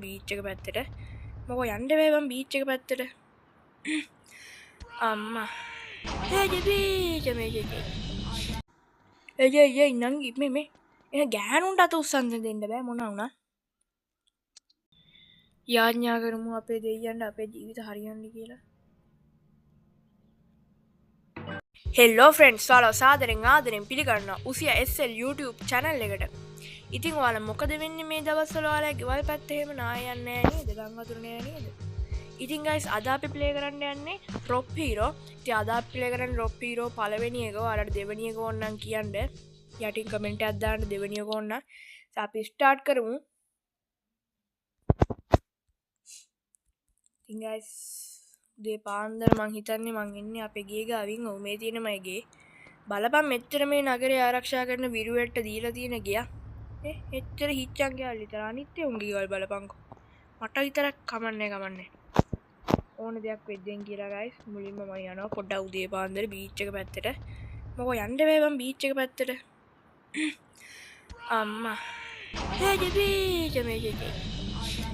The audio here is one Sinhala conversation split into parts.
බීච් එක පැත්තට. මොකෝ යන්න බෑ මම බීච් එක පැත්තට. අම්මා. බීච් මේකේ. එයි නංගි මේ එන ගෑනුන්ට අත උස්සන්න දෙන්න බෑ මොන වුණා. යාඥා කරමු අපේ දෙයියන්ට අපේ ජීවිත හරියන්න කියලා. හෙල්ලෝ ෆ්‍රෙන්ඩ්ස් ඔයාලව සාදරෙන් ආදරෙන් පිළිගන්නවා උසියා SL YouTube channel එකට. ඉතින් ඔයාලා මොකද වෙන්නේ මේ දවස්වල ඔයාලා ගෙවල් පැත්තේ එහෙම නායන්නේ නැහැ නේද? ගම් වතුර නෑ නේද? ඉතින් guys අද අපි ප්ලේ කරන්න යන්නේ Rock Hero. ඉතින් අද අපි ප්ලේ කරන්නේ Rock Hero පළවෙනි එක. ඔයාලට දෙවෙනි එක ඕන නම් කියන්න. යටින් කමෙන්ට් එකක් දාන්න දෙවෙනි එක ඕන නම්. අපි ස්ටාර්ට් කරමු. ඉතින් guys දේ පාන්දර මං හිතන්නේ මං ඉන්නේ අපේ ගේ ගාවින්. ඔව් මේ තියෙන මගේ ගේ. බලපන් මෙච්චර මේ නගරය ආරක්ෂා කරන විරුවෙට්ට දීලා තියෙන ගියා. එච්චර හිච්චන් ගියා විතර අනිත් උන්ගේ ගෙවල් බලපන්කෝ. මට විතරක් කමන්නේ. ඕන දෙයක් වෙද්දෙන් කියලා guys මුලින්ම මම යනවා පොඩ්ඩක් උදේ පාන්දර බීච් එක පැත්තට. මොකෝ යන්න බෑ මම බීච් එක පැත්තට. අම්මා. බීච් මේකේ.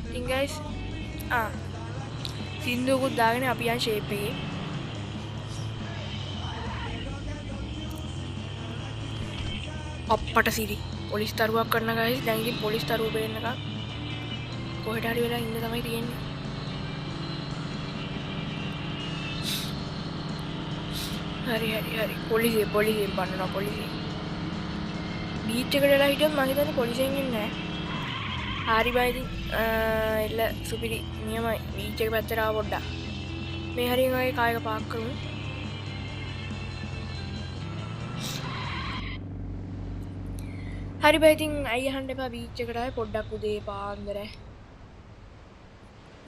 ඉතින් guys සින්දුවකුත් දාගෙන අපි යන් ෂේප් එකේ. අප්පට සිරි පොලිස් තරුවක් කරන guys. දැන් ඉතින් පොලිස් තරුව බේන්නකම් කොහෙට හරි වෙලා ඉන්න තමයි තියෙන්නේ. හරි පොලිසියෙන් බන්නනවා පොලිසිය. බීච් එකට වෙලා හිටියොත් මම හිතන්නේ පොලිසියෙන් ඉන්නේ නැහැ. හරි බයි ඉතින් එල්ල සුපිරි නියමයි බීච් එක පැත්තට ආව පොඩ්ඩක්. මේ හරියෙන් වගේ කායක පාක් කරමු. හරි බයි ඉතින් අය අහන්න එපා බීච් එකට ආවේ පොඩ්ඩක් උදේ පාන්දර.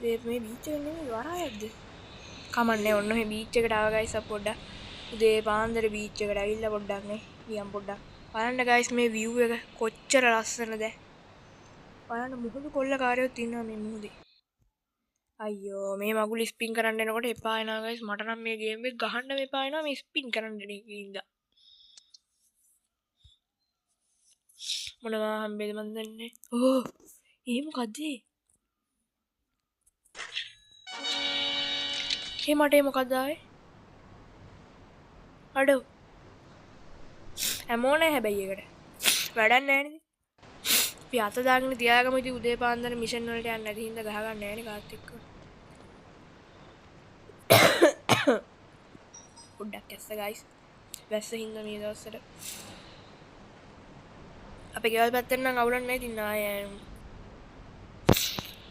මේ බීච් එක නෙමෙයි වරායක්ද? කමන්නේ ඔන්න ඔහේ බීච් එකට ආව guys අප පොඩ්ඩක් උදේ පාන්දර බීච් එකට ඇවිල්ලා පොඩ්ඩක් නේ ගියම් පොඩ්ඩක් බලන්න guys මේ view එක කොච්චර ලස්සනද. බලන්න මුහුදු කොල්ල කාර්යොත් ඉන්නවා මේ මුහුදේ. අයියෝ මේ මගුල ස්පින් කරන්න එනකොට එපා වෙනවා guys. මට නම් මේ ගේම් එක ගහන්න එපා වෙනවා මේ ස්පින් කරන්න ඉඳලා. මොනවා හම්බෙද මන් දන්නේ. ඕ ඒ මොකද්ද? මට මොකක්ද ආවේ? අඩෝ හැමෝ නැහැ හැබැයි එකට වැඩක් නැහැ නේද? අපි අත දාගෙන තියාගමු ඉතින් උදේ පාන්දර මිෂන් වලට යන්න නැති හින්දා ගහ ගන්න නැහැ නේ කාත් එක්ක. පොඩ්ඩක් ඇස්ස guys. වැස්ස හින්දා මේ දවස්වල අපේ ගෙවල් පැත්තෙන් නම් අවුලක් නැහැ. ඉතින් ආයේ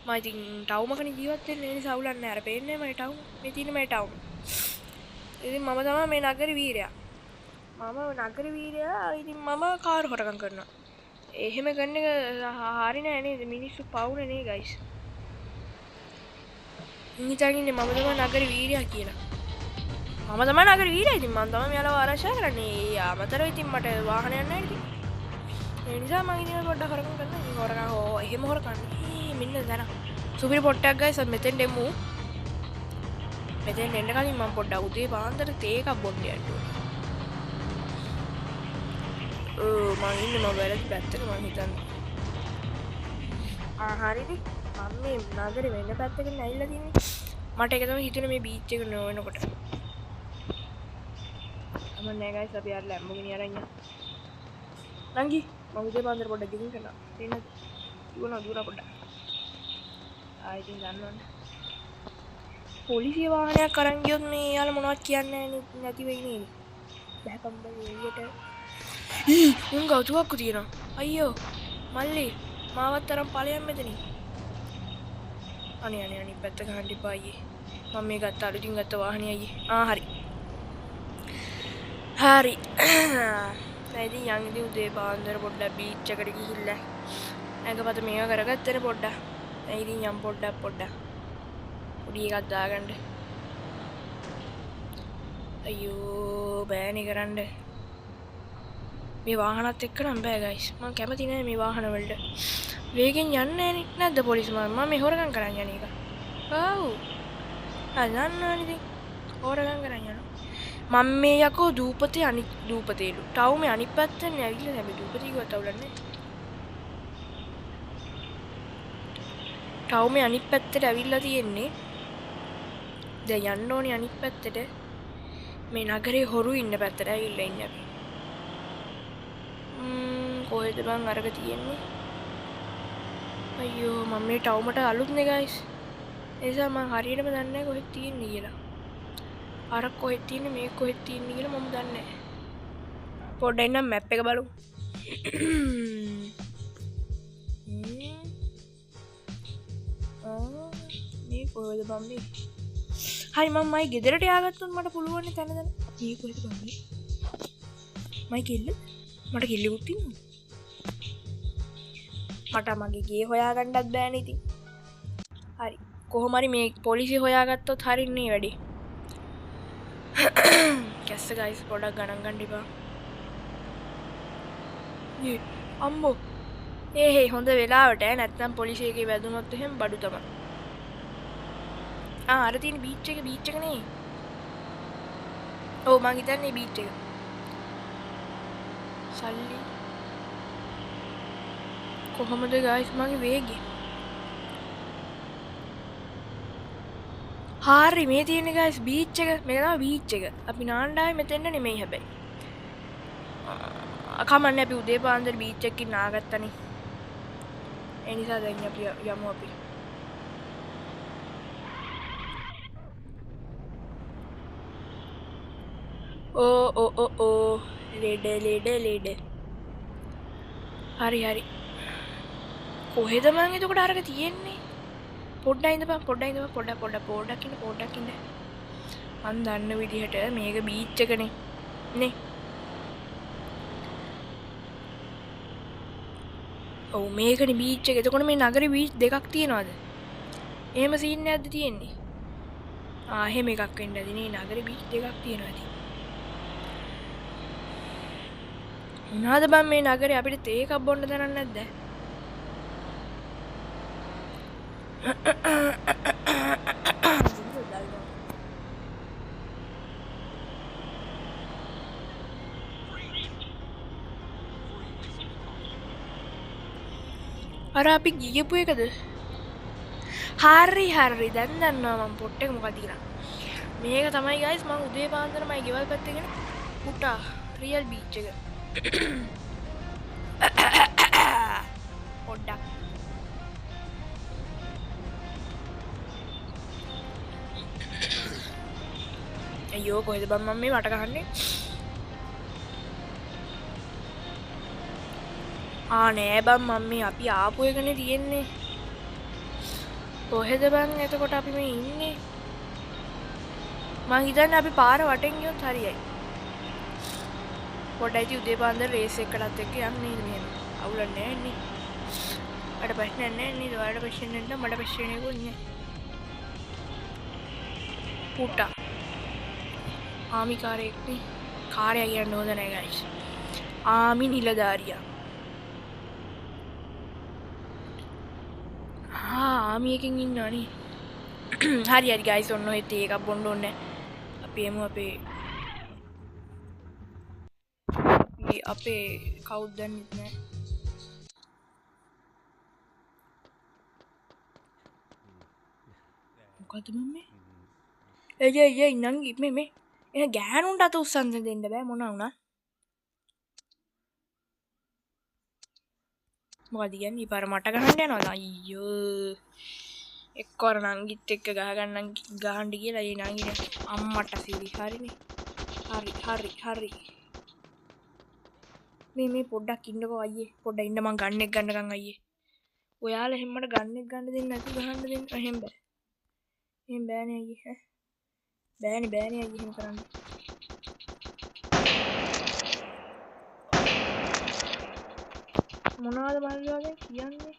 මම ඉතින් ටවුමකනේ ජීවත් වෙන්නේ. ඒ නිසා අවුලක් නැහැ. අර පේන්නේ මගේ ටවුම. මේ තියෙන මගේ ටවුම. ඉතින් මම තමයි මේ නගර වීරයා. ඉතින් මම කාර් හොරකම් කරනවා. එහෙම කරන එක හරි නෑ නේද? මිනිස්සු පවුනේ නේ guys. හිතන්නේ මම තමයි නගර වීරයා කියලා. මම තමයි නගර වීරයා. ඉතින් මම තමයි මෙයාලව ආරක්ෂා කරන්නේ. අමතරව ඉතින් මට වාහනයක් නැහැ ඉතින්. ඒ නිසා මම ඉතින් පොඩ්ඩක් හොරකම් කරනවා. ඉතින් හොරකම් එහෙම හොරකම්. මෙන්න දැන. සුපිරි පොට්ටක් guys. මෙතෙන් දෙමු. මෙතෙන් එන්න කලින් මම පොඩ්ඩක් උදේ පාන්දර තේ එකක් බොන්න යන්න ඕනේ. මම ඉන්නේ මම වැරදි පැත්තක මම හිතන්නේ. හරිද? මම මේ නගරේ වෙන පැත්තකින් ඇවිල්ලා තින්නේ. මට ඒක තමයි හිතුනේ මේ බීච් එක නෝනකොට. අමන් නෑ guys අපි ආර ලැම්බෝගිනි අරන් යන්න. නංගි මම උදේ පාන්දර පොඩ්ඩක් ගිහින් කරනවා. තේනද? දුවනවා පොඩ්ඩක්. ඉතින් ගන්නවනේ. පොලිසිය වාහනයක් අරන් ගියොත් මේ යාළුවා මොනවද කියන්නේ නැති වෙයි නේද? බෑපම් බෑ එළියට. උන් ගෞතුවක්කු තියෙනවා. අයියෝ මල්ලි මාවත් තරම් ඵලයන් මෙතනින්. අනේ අනිත් පැත්ත ගහන්න එපා අයියේ. මම මේ ගත්ත අලුතින් ගත්ත වාහනේ අයියේ. හරි. ඉතින් යන් ඉතින් උදේ පාන්දර පොඩ්ඩක් බීච් එකට ගිහිල්ලා ඇඟපත මේවා කරගත්තනේ පොඩ්ඩක්. ඉතින් යම් පොඩ්ඩක් පොඩි එකක් දාගන්න. අයියෝ බෑනේ කරන්න. මේ වාහනත් එක්ක නම් බෑ guys. මම කැමති නෑ මේ වාහන වලට. වේගෙන් යන්නේ නැද්ද පොලිස් මම මේ හොරගම් කරන් යන එක. ඔව්. අදන්නනේ ඉතින් හොරගම් කරන් යනවා. මම මේ යකෝ දූපතේ අනිත් දූපතේලු. ටවුමේ අනිත් පැත්තනේ ඇවිල්ලා හැබැයි දූපතේ ගියවත් අවුලක් නෑ. ටවුම අනිත් පැත්තට ඇවිල්ලා තියෙන්නේ. දැන් යන්න ඕනේ අනිත් පැත්තට. මේ නගරේ හොරු ඉන්න පැත්තට ඇවිල්ලා ඉන්නේ අපි. කොහෙද බං අරක තියෙන්නේ? අයියෝ මම මේ ටවුමට අලුත්නේ guys. ඒ නිසා මම හරියටම දන්නේ නැහැ කොහෙද තියෙන්නේ කියලා. අර කොහෙද තියෙන්නේ මේක කොහෙද තියෙන්නේ කියලා මම දන්නේ නැහැ. පොඩ්ඩක් ඉන්න මැප් එක බලමු. මේ කොහෙද බම් මේ? හරි මම මයි ගෙදරට යාගත්තොත් මට පුළුවන් නේ තැන තැන. මේ කොහෙද බම් මේ? මයි කිල්ල? මට කිල්ලුත් තියෙනවා. මට මගේ ගේ හොයාගන්නත් බෑනේ ඉතින්. හරි. කොහොම හරි මේ පොලිසිය හොයාගත්තොත් හරින්නේ වැඩි. කැස්ස ගයිස් පොඩක් ගණන් ගන්න ඉපා. අම්බෝ ඒ හොඳ වෙලාවට නැත්නම් පොලිසියගේ වැදුනොත් එහෙම බඩු තමයි. අර තියෙන බීච් එක නේ. ඔව් මං හිතන්නේ බීච් එක. සල්ලි කොහොමද ගයිස් මගේ වේගය? හරි මේ තියෙන්නේ ගයිස් බීච් එක. මේක තමයි බීච් එක. අපි නාන්න ආවේ මෙතෙන්ට නෙමෙයි හැබැයි. කමන්නේ අපි උදේ පාන්දර බීච් එකකින් නාගත්තනේ. ඒ නිසා දැන් අපි යමු අපි. ඕ ලෙඩ. හරි. කොහෙද මං එතකොට අරක තියෙන්නේ? පොඩ්ඩක් ඉඳපන් පොඩ්ඩක් ඉන්න. මං දන්න විදිහට මේක බීච් එකනේ. නේ. ඔව් මේකනේ බීච් එක. එතකොට මේ නගරේ බීච් දෙකක් තියෙනවද? එහෙම සීන් එකක්ද තියෙන්නේ? එහෙම එකක් වෙන්න ඇති නේ. නගරේ බීච් දෙකක් තියෙනවා ඉතින්. මොනවාද බං මේ නගරේ අපිට තේ එකක් බොන්න දරන්නේ නැද්ද? අර අපි ගියපු එකද? හරි දැන් දන්නවා මම පොට් එක මොකද කියලා. මේක තමයි guys මම උදේ පාන්දරමයි ගෙවල් පැත්තේ ගෙන පුටා රියල් බීච් එක. පොඩ්ඩක් අයියෝ කොහෙද බං මම මේ වට ගහන්නේ? නෑ බං මම මේ අපි ආපු එකනේ තියෙන්නේ. කොහෙද බං එතකොට අපි මේ ඉන්නේ? මං හිතන්නේ අපි පාර වටෙන් ගියොත් හරියයි. පොඩ්ඩයි උදේ පාන්දර රේස් එකකටත් එක්ක යන්නේ නේද මෙහෙම. අවුලක් නෑ නේ. අර ප්‍රශ්නයක් නෑ නේද? ඔයාලට ප්‍රශ්න නැත්නම් මට ප්‍රශ්න නෙකුත් නෑ. පුටා. ආමි කාර්යයක් නේ. කාර්යය කියන්න හොඳ නෑ guys. ආමි නිලධාරියා. ආමි එකකින් ඉන්නවා නේ. හරි guys ඔන්න ඔය තේ එකක් බොන්න ඕනේ. අපි එමු අපේ කවුද දන්නේ නැහැ. මොකද මම්මේ? එයි නංගි මේ එන ගෑනුන්ට අත උස්සන්න දෙන්න බෑ මොනවා වුණා. මොකද කියන්නේ පාර මට ගහන්න යනවද? අයියෝ. එක්කවර නංගිත් එක්ක ගහන්න කියලා ඒ නංගිනේ අම්මට සිරි හරිනේ. හරි. මේ පොඩ්ඩක් ඉන්නකෝ අයියේ. පොඩ්ඩක් ඉන්න මං ගන්නෙක් ගන්නකම් අයියේ. ඔයාලා හැමකට ගන්නෙක් ගන්න දෙන්නේ නැති ගහන්න දෙන්න එහෙම බෑ. එහෙම බෑනේ අයියේ. බෑනේ අයියේ එහෙම කරන්න. මොනවද මල්ලියාගේ කියන්නේ?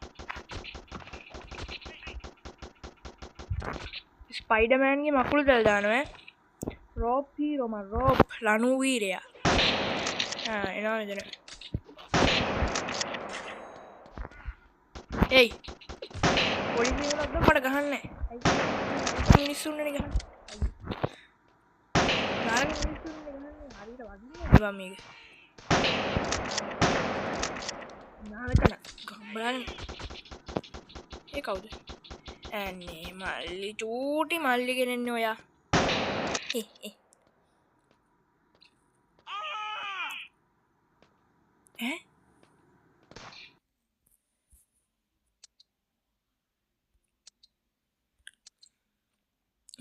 ස්පයිඩර්මෑන්ගේ මකුළු දැල් දානවා ඈ. රෝප් හීරෝ මන් රෝප් ලනු වීරයා. එනවා මෙතන. එයි. පොලිසිය වලත් මට ගහන්නේ. මිනිස්සුන්නේ ගහන්නේ. නාරක මිනිස්සුන්නේ ගහන්නේ. හරියට වදින්නේ බා මේක. නාරකන ගම්බලන්. ඒ කවුද? ඇන්නේ මල්ලි චූටි මල්ලි කෙනෙන්නේ ඔයා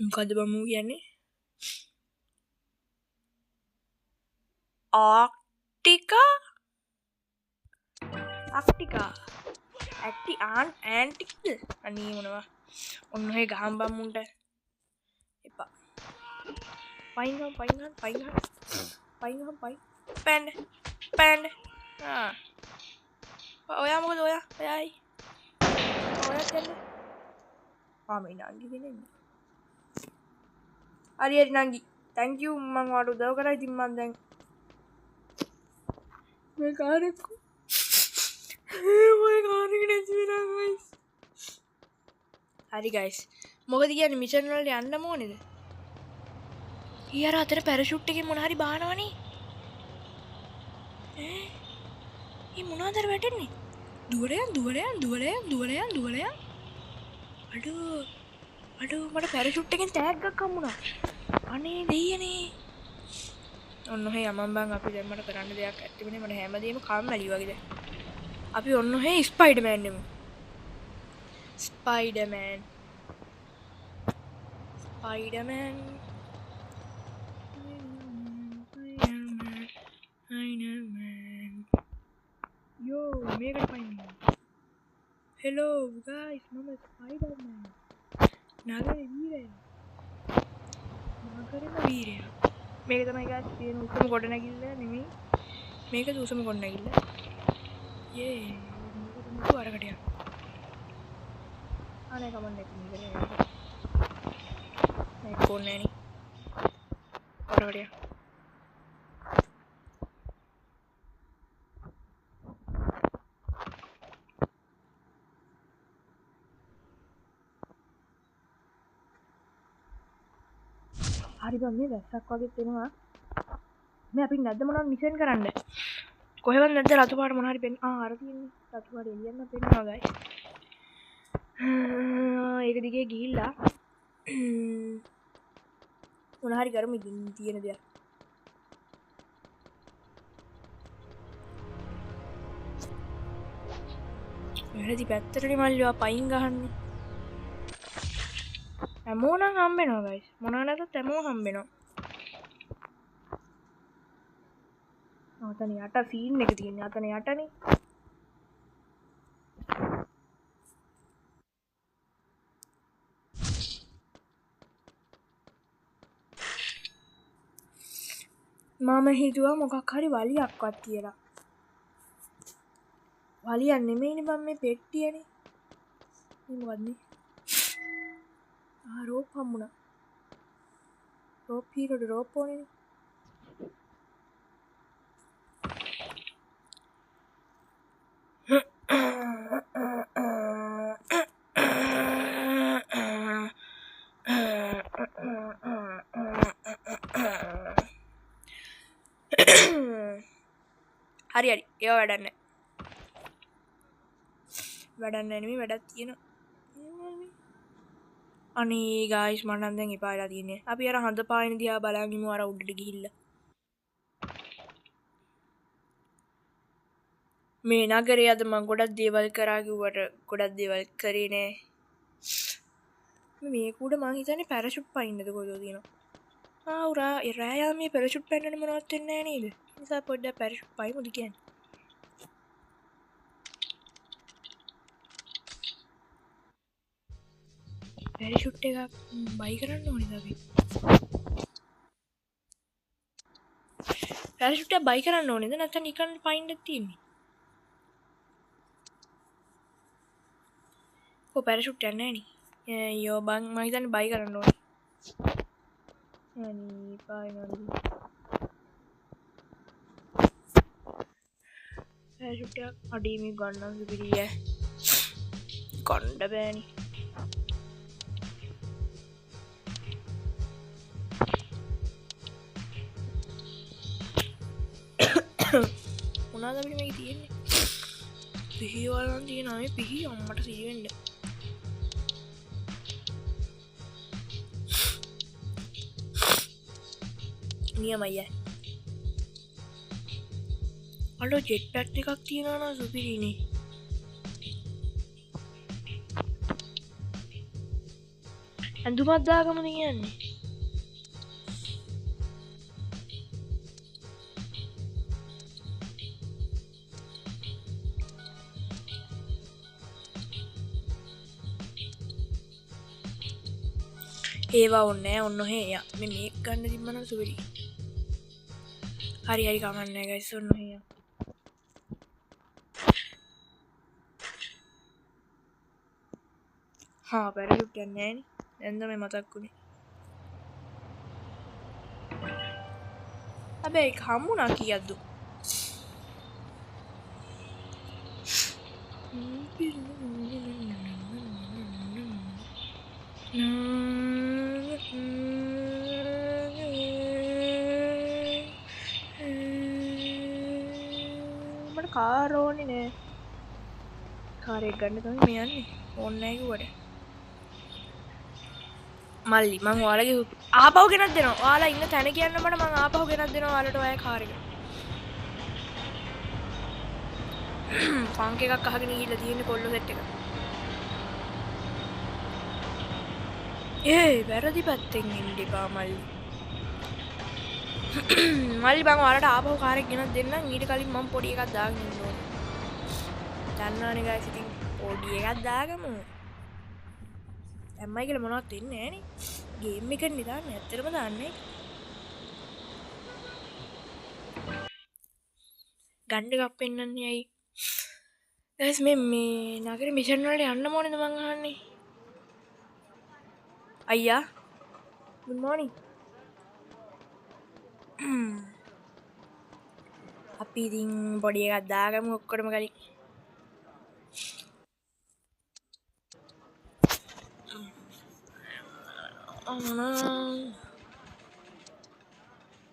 මොකද බමු කියන්නේ ආක්ටිකා ඇක්ටි ඇන්ටික්ද අනී මොනවා ඔන්න ඔහේ ගහම් බම්මුන්ට එපා පයින් පැන්ඩ ඔයා මොකද ඔයයි ඔයත් මේ නංගි දෙනෙන්නේ හරි නංගි තැංකව් මං වාට උදව කරයි තිම්මන් දැන් මේ කාරක්කු හරි ගයිස් මොකද කියන්න මිෂන්වලට යන්න මෝනෙද ඊර අතර පැරශුට්ටක මොනහරි බානවනේ ඒ මොනාදර වැටෙන්නේ දුවලයන් අඩු මට පැරශුට්ටකෙන් තෑග්ගක් කම්මුණා අනේ දෙයනේ ඔන්න ඔහේ යමන් අපි දැම්මට කරන්න දෙයක් ඇතිවෙන මට හැමදීම කම් මැලි වගේද අපි ඔන්න ඔහේ ස්පයිඩර්මෑන් නෙමු ස්පයිඩර්මෑන් යෝ මේකට පයින්න හෙලෝ ගයිස් මම ස්පයිඩර්මෑන් නගර වීරයා මේක තමයි ගස් තියෙන උසම ගොඩ නැගිල්ල නෙමෙයි මේක උසම ගොඩ නැගිල්ල අරකටයක් අනේ කමන්න එක කොන්නෑනි අරකටයක් හරි බං මේ වැස්සක් වගේ තියෙනවා මේ අපි නැද්ද මොනවද මිෂන් කරන්න කොහෙවත් නැද්ද රතු පාට මොන හරි පෙන්න අර තියෙන්නේ රතු පාට එළියන්න පෙන්නවා ගයිස් ඒක දිගේ ගිහිල්ලා මොන හරි කරමු ඉතින් තියෙන දෙයක් වැරදි පැත්තටනේ මල්ලිවා පයින් ගහන්නේ හැමෝනම් හම්බෙනවා ගයිස් මොනවා නැතත් හැමෝම හම්බෙනවා අතන යට සීන් එක තියෙන්නේ අතන යටනේ මම හිතුවා මොකක් හරි වලියක්වත් කියලා වලියක් නෙමෙයිනේ බම් මේ පෙට්ටියනේ මේ මොකද්ද රෝප් හම්බුණා රෝප් හීරෝට රෝප් ඕනේ හරි ඒව වැඩක් නෙමෙයි වැඩක් තියෙනවා අනේ ගයිස් මට නම් දැන් එපා වෙලා තියෙන්නේ අපි අර හඳ පායන දිහා බලන් ඉමු අර උඩට ගිහිල්ලා මේ නගරේ අද මම ගොඩක් දේවල් කරා කිව්වට ගොඩක් දේවල් කරේ නෑ මේක උඩ මං හිතන්නේ පැරෂුට් පයින්නද කොහෙද තියෙනවා උරා රෑ මේ පැරෂුට් පයින්නනේ මොනවත් වෙන්නේ නෑ නේද නිසා පොඩ්ඩක් පැරෂුට් පයිමුද කියන්නේ පැරෂුට් එකක් බයි කරන්න ඕනේද අපි පැරෂුට් එක බයි කරන්න ඕනේද නැත්නම් නිකන් පයින්නද තියෙන්නේ පැරෂුට් යන්නේ නෑනේ යෝ බං මම හිතන්නේ බයි කරන්න ඕනේ අනේ පායනවලු පැරෂුට් එක අඩේ මේ ගන්නම් සුපිරිය කොණ්ඩ බෑනි මොනවද අපිට මේක තියෙන්නේ පිහි වලන් තියෙනවා මේ පිහි අම්මට සිහි වෙන්න නියමයි අලෝ ජෙට් පැක් එකක් තියෙනවා නා සුපිරිනේ ඇඳුමක් දාගමද කියන්නේ ඒවා ඔන්නෑ ඔන්න හේ යා මේ මේක ගන්න තිබ්බනම් සුපිරි හරි හරි කමන්නේ ගයිස් ඔන්න හේ හා පැරලුක් යන්නේ නෑනේ දැන් තමයි මතක් වුනේ හැබැයි ඒක හම්බුණා කීයක්ද මට කාර් ඕනේ නෑ කාර් එක ගන්න තමයි මේ යන්නේ ඕනේ නෑ කිව්වට මල්ලි මං ඔයාලගේ ආපහු ගෙනත් දෙනවා ඔයාලා ඉන්න තැන කියන්න මට මං ආපහු ගෙනත් දෙනවා ඔයාලට ඔය කාර් එක ෆංක් එකක් අහගෙන ගිහිල්ලා තියෙන්නේ කොල්ල සෙට් එක වැරදි පැත්තෙන් ඉන්න එපා මල්ලි මල්ලි මං ඔයාලට ආපහු කාර් එක ගෙනත් දෙන්නම් ඊට කලින් මං පොඩි එකක් දාගෙන ඉන්න ඕනේ දන්නවනේ ගයිස් ඉතින් පොඩි එකක් දාගමු ඇම්මයි කියලා මොනවත් වෙන්නේ නෑනේ ගේම් එක නිදාන්නේ ඇත්තටම දාන්නේ ගන්න එකක් පෙන්නන්නේ ඇයි ගයිස් මේ නගරේ මිෂන් වලට යන්න ඕනේද මං අහන්නේ අයියා good morning අපි ඉතින් පොඩි එකක් දාගමු ඔක්කොටම කලින්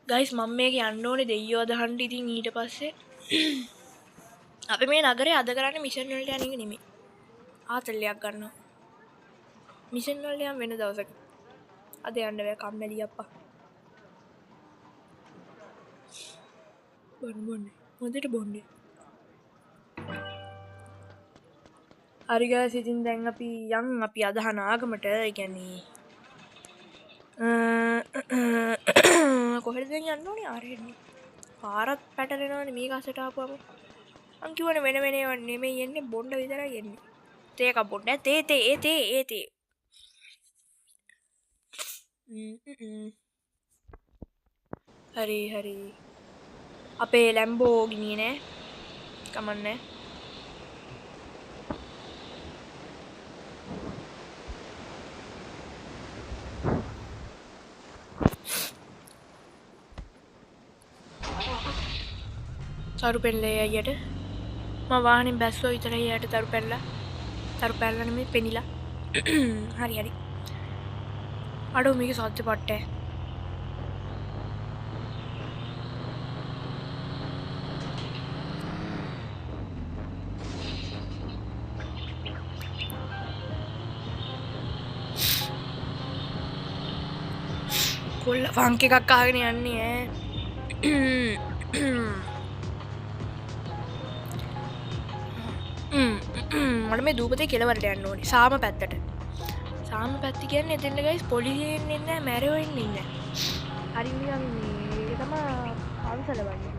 ගයිස් මම මේක යන්න ඕනේ දෙයියෝ අදහන්න ඉතින් ඊට පස්සේ අපි මේ නගරේ අද කරන්නේ මිෂන් වලට යන එක නෙමෙයි ආතල්ලයක් ගන්නවා මිෂන් වලට යම් වෙන දවසක අද යන්න බෑ කම්මැලි අප්පා බොන්නේ හොඳට බොන්නේ හරි ගයිස් ඉතින් දැන් අපි අපි අදහන ආගමට ඒ කියන්නේ කොහෙද යන්න ඕනේ ආරෙන්නේ පාරත් පැටලෙනවනේ මේක අසට ආපුවම මං කියවනේ වෙන වෙන ඒවා නෙමෙයි යන්නේ බොණ්ඩ විතරයි යන්නේ තේ එකක් බොන්න තේ හරි අපේ ලැම්බෝ ගිනියේ නෑ කමන්නේ තරු පෙන්ලේ අයියට මම වාහනේ බැස්සෝ විතරයි යට තරු පැනලා නෙමෙයි පෙනිලා හරි අඩෝ මේක සත්‍ය පට්ටේ කොල්ල ෆංක් එකක් අහගෙන යන්නේ මට මේ දූපතේ කෙලවරට යන්න ඕනේ සාම පැත්තට සාම පැත්ත කියන්නේ එතෙන්ද ගයිස් පොලිසියෙන් ඉන්නේ නැහැ මැරෙව ඉන්නේ නැහැ හරි නිකන් මේක තමයි පන්සල වගේ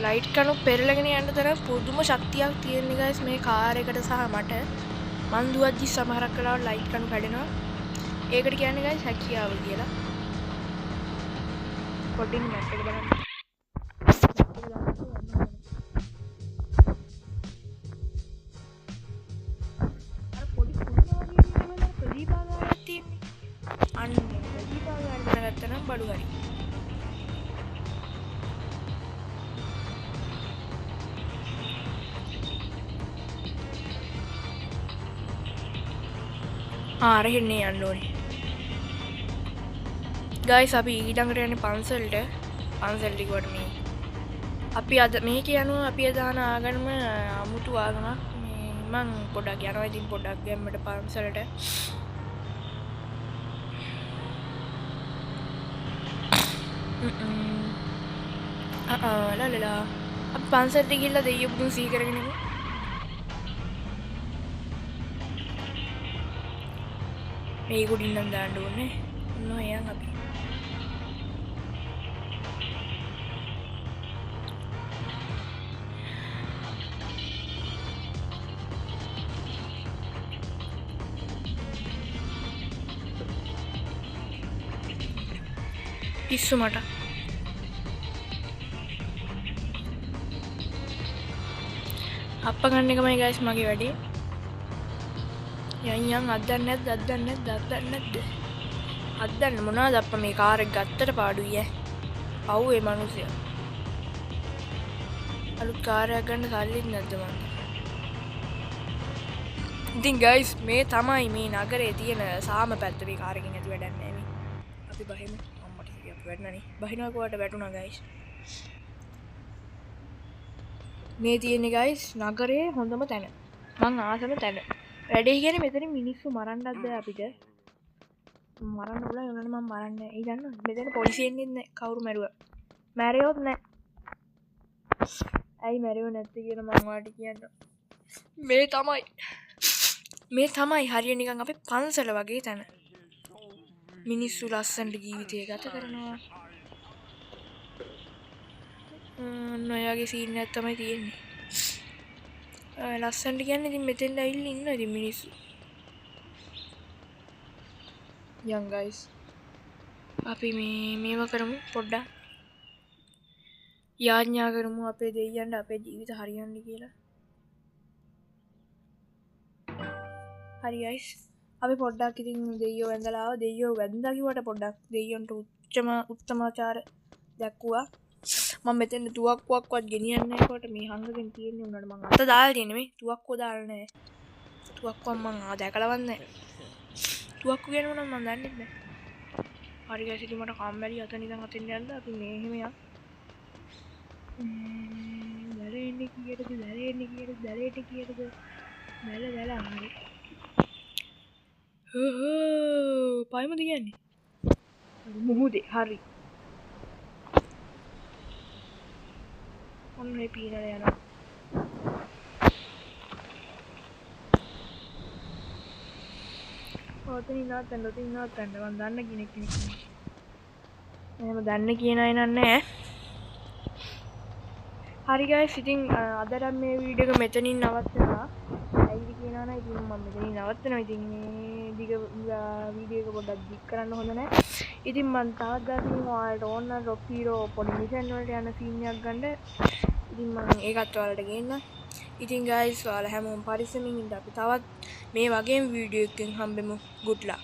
ලයිට් කණු පෙරලගෙන යන්න තරම් පුදුම ශක්තියක් තියෙන ගයිස් මේ කාර් එකට සහ මට මන් දුවද්දි සමහරක් වෙලාවට ලයිට් කණු කැඩෙනවා ඒකට කියන්නේ ගයිස් හැකියාව කියලා පොඩ්ඩින් මැප් එක බලන්න බඩු හරි ආරෙන්නේ යන්න ඕනේ ගයිස් අපි ඊළඟට යන්නේ පන්සලට කිව්වට මේ අපි අද මේ කියනවා අපි අදාන ආගම අමුතු ආගමක් මේ මං පොඩක් යනවා ඉතින් පොඩක් ගැම්මට පන්සලට ලලලා අපි පන්සලට ගිහිල්ලා දෙයියෝ බුදුන් සිහි කරගෙන ඉමු. මේ ගොඩින් නම් දාන්න ඕනේ. ඔන්න එයන් අපි. පිස්සු මට. අප්ප ගන්න එකමයි ගයිස් මගේ වැඩේ. යන් අද්දන්න මොනවද අප්ප මේ කාර් එක ගත්තට පාඩුයි ඈ. පව් ඒ මිනිස්සයා. අලුත් කාර් එකක් ගන්න සල්ලිත් නැද්ද මන්ද? ඉතින් ගයිස් මේ තමයි මේ නගරේ තියෙන සාම පැත්ත මේ කාර් එකකින් ඇති වැඩක් නැහැ මේ. අපි බහිමු. අම්මට කිව්වා අපි වැඩනනේ. බහිනවා කොහට වැටුණා ගයිස්. මේ තියෙන්නේ ගයිස් නගරේ හොඳම තැන. මං ආසම තැන. වැඩේ කියන්නේ මෙතන මිනිස්සු මරන්නත් බෑ අපිට. මරන්න උලා යනනේ මම මරන්නේ. ඒ දන්නවද? මෙතන පොලිසිය එන්නේ නැහැ. කවුරු මැරුවා? මැරියොත් නැහැ. ඇයි මැරියෝ නැත්තේ කියලා මම ඔයාලට කියන්න. මේ තමයි හරිය නිකන් අපේ පන්සල වගේ තැන. මිනිස්සු ලස්සනට ජීවිතය ගත කරනවා. නොයාගේ සීන් එකක් තමයි තියෙන්නේ. ලස්සනට කියන්නේ ඉතින් මෙතෙන්ද ඇවිල්ලා ඉන්නවා ඉතින් මිනිස්සු. යන් ගයිස්. අපි මේව කරමු පොඩ්ඩක්. යාඥා කරමු අපේ දෙයියන්ට අපේ ජීවිත හරියන්න කියලා. හරි ගයිස්. අපි පොඩ්ඩක් ඉතින් දෙයියෝ වැඳලා ආවා. දෙයියෝ වැඳලා කිව්වට පොඩ්ඩක් දෙයියන්ට උත්තමාචාර දැක්කුවා. මම මෙතන තුවක්කුවක්වත් ගෙනියන්නේ නැහැ කොට මේ හංගගෙන තියෙන්නේ උනට මම අත දාලා තියෙන්නේ මේ තුවක්කුව දාලා නැහැ. තුවක්කුව මම දැකලවත් නැහැ. තුවක්කුව කියනවා නම් මම දන්නේ නැහැ. හරි ගයිස් ඉතින් මට කම්මැලි අත නිකන් අතෙන් යන්න අපි මේ එහෙම යන්. දැලෙන්නේ කීයටද දැල හරි. පයිමද කියන්නේ? මුහුදේ හරි. ඔන්න මේ පීනල යනවා. ඔතන නවත්තන්න මම දන්න කෙනෙක් නෙමෙයි. එහෙම දන්න කියන අය නෑ. හරි ගයිස් ඉතින් අදට මේ වීඩියෝ එක මෙතනින් නවත්තනවා. ඇයිද කියනවා නම් ඉතින් මම මෙතනින් නවත්තනවා. ඉතින් මේ දිග වීඩියෝ එක පොඩ්ඩක් දික් කරන්න හොඳ නැහැ. ඉතින් මම තවත් දැන් ඔයාලට ඕන රොක් හීරෝ පොඩි මිෂන් වලට යන සීන් එකක් ගන්න. ඉතින් මම ඒකත් ඔයාලට ගේන්න. ඉතින් ගයිස් ඔයාලා හැමෝම පරිස්සමින් ඉන්න. අපි තවත් මේ වගේම වීඩියෝ එකකින් හම්බෙමු. good luck.